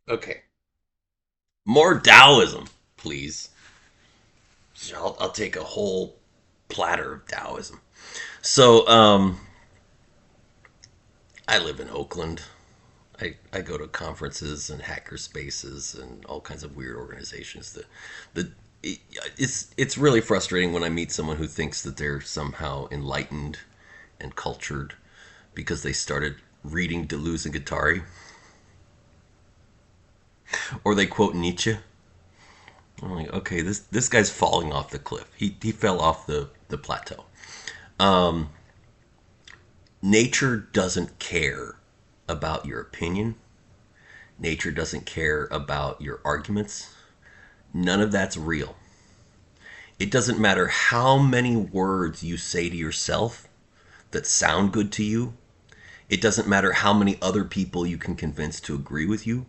Okay. More Taoism, please. I'll take a whole platter of Taoism. So, I live in Oakland. I go to conferences and hacker spaces and all kinds of weird organizations. The it's really frustrating when I meet someone who thinks that they're somehow enlightened and cultured because they started reading Deleuze and Guattari, or they quote Nietzsche. I'm like, okay, this guy's falling off the cliff. He fell off the plateau. Nature doesn't care about your opinion. Nature doesn't care about your arguments. None of that's real. It doesn't matter how many words you say to yourself that sound good to you. It doesn't matter how many other people you can convince to agree with you.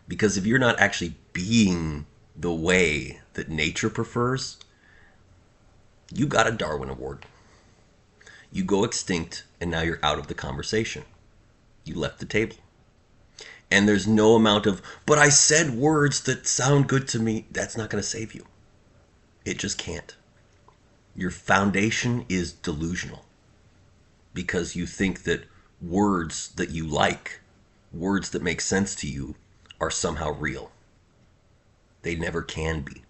Because if you're not actually being the way that nature prefers, you got a Darwin Award. You go extinct and now you're out of the conversation. You left the table. And there's no amount of, but I said words that sound good to me. That's not going to save you. It just can't. Your foundation is delusional because you think that words that you like, words that make sense to you, are somehow real. They never can be.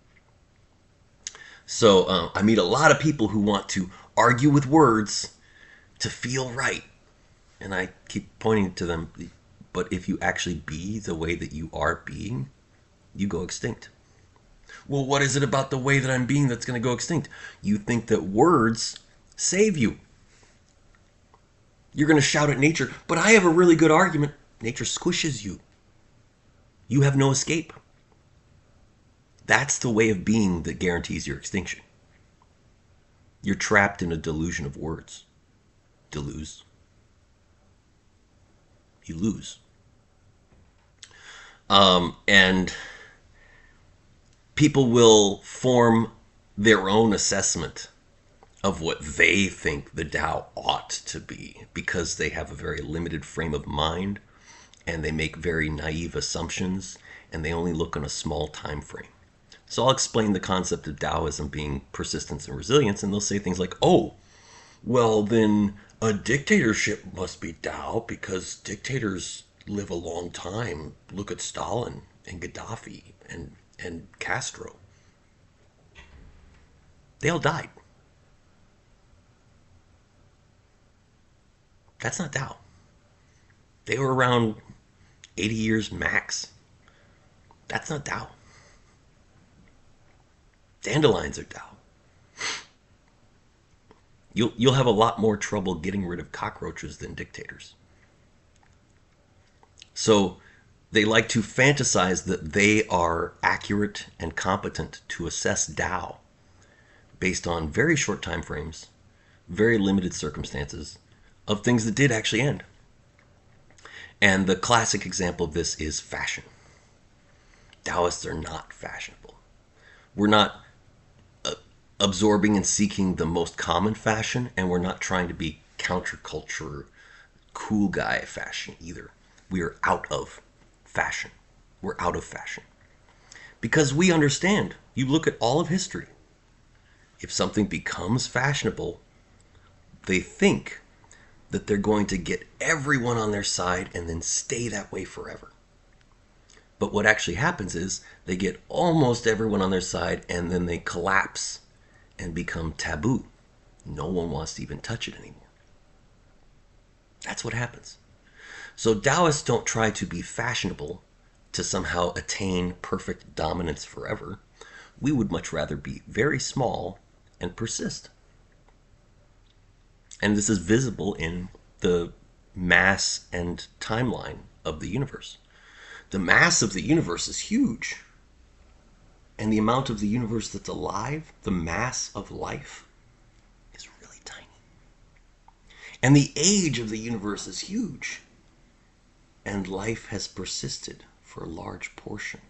So I meet a lot of people who want to argue with words to feel right. And I keep pointing to them, but if you actually be the way that you are being, you go extinct. Well, what is it about the way that I'm being that's going to go extinct? You think that words save you. You're going to shout at nature, but I have a really good argument. Nature squishes you. You have no escape. That's the way of being that guarantees your extinction. You're trapped in a delusion of words. Deluse. You lose. And people will form their own assessment of what they think the Tao ought to be because they have a very limited frame of mind and they make very naive assumptions and they only look on a small time frame. So I'll explain the concept of Taoism being persistence and resilience, and they'll say things like, oh, well, then a dictatorship must be Tao because dictators live a long time. Look at Stalin and Gaddafi and Castro. They all died. That's not Tao. They were around 80 years max. That's not Tao. Dandelions are Tao. You'll have a lot more trouble getting rid of cockroaches than dictators. So they like to fantasize that they are accurate and competent to assess Tao based on very short time frames, very limited circumstances of things that did actually end. And the classic example of this is fashion. Taoists are not fashionable. We're not absorbing and seeking the most common fashion, and we're not trying to be counterculture, cool guy fashion either. We are out of fashion. We're out of fashion. Because we understand, you look at all of history, if something becomes fashionable, they think that they're going to get everyone on their side and then stay that way forever. But what actually happens is they get almost everyone on their side and then they collapse and become taboo. No one wants to even touch it anymore. That's what happens. So Taoists don't try to be fashionable to somehow attain perfect dominance forever. We would much rather be very small and persist. And this is visible in the mass and timeline of the universe. The mass of the universe is huge. And the amount of the universe that's alive, the mass of life, is really tiny. And the age of the universe is huge. And life has persisted for a large portion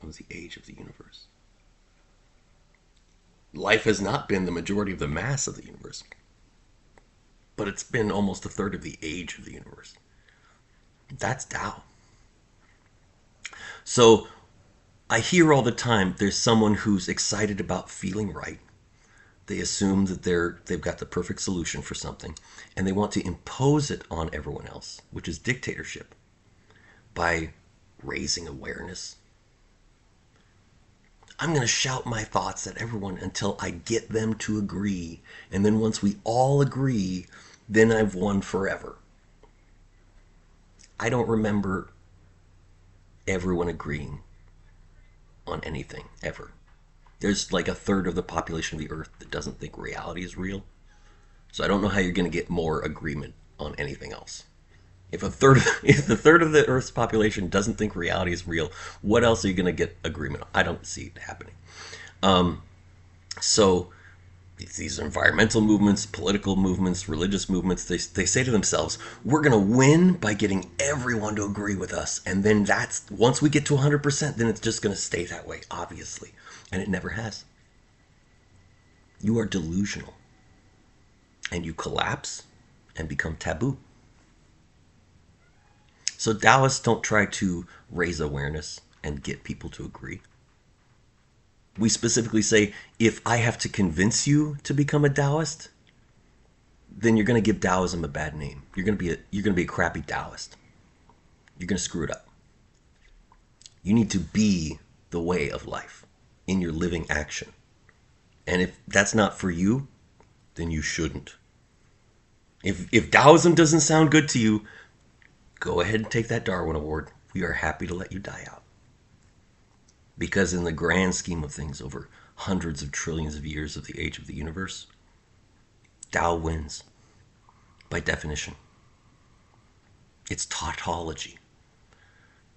of the age of the universe. Life has not been the majority of the mass of the universe, but it's been almost a third of the age of the universe. That's Tao. So I hear all the time there's someone who's excited about feeling right. They assume that they've got the perfect solution for something, and they want to impose it on everyone else, which is dictatorship, by raising awareness. I'm going to shout my thoughts at everyone until I get them to agree, and then once we all agree, then I've won forever. I don't remember everyone agreeing on anything ever. There's like a third of the population of the earth that doesn't think reality is real. So I don't know how you're going to get more agreement on anything else. If if the third of the earth's population doesn't think reality is real, what else are you going to get agreement on? I don't see it happening. So these environmental movements, political movements, religious movements, they say to themselves, we're going to win by getting everyone to agree with us. And then once we get to 100%, then it's just going to stay that way, obviously. And it never has. You are delusional. And you collapse and become taboo. So Taoists don't try to raise awareness and get people to agree. We specifically say, if I have to convince you to become a Taoist, then you're going to give Taoism a bad name. You're going to be a crappy Taoist. You're going to screw it up. You need to be the way of life in your living action. And if that's not for you, then you shouldn't. If Taoism doesn't sound good to you, go ahead and take that Darwin Award. We are happy to let you die out. Because in the grand scheme of things, over hundreds of trillions of years of the age of the universe, Tao wins, by definition. It's tautology,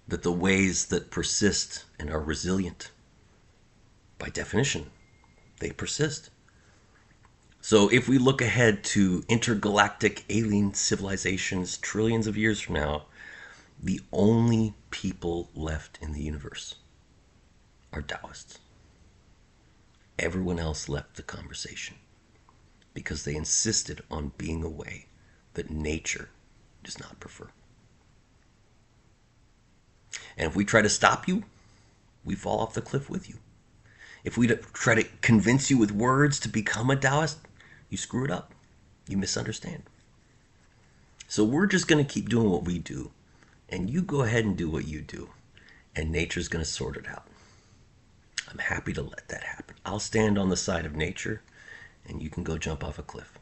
that the ways that persist and are resilient, by definition, they persist. So if we look ahead to intergalactic alien civilizations trillions of years from now, the only people left in the universe are Taoists. Everyone else left the conversation because they insisted on being a way that nature does not prefer. And if we try to stop you, we fall off the cliff with you. If we try to convince you with words to become a Taoist, you screw it up. You misunderstand. So we're just going to keep doing what we do, and you go ahead and do what you do, and nature's going to sort it out. I'm happy to let that happen. I'll stand on the side of nature, and you can go jump off a cliff.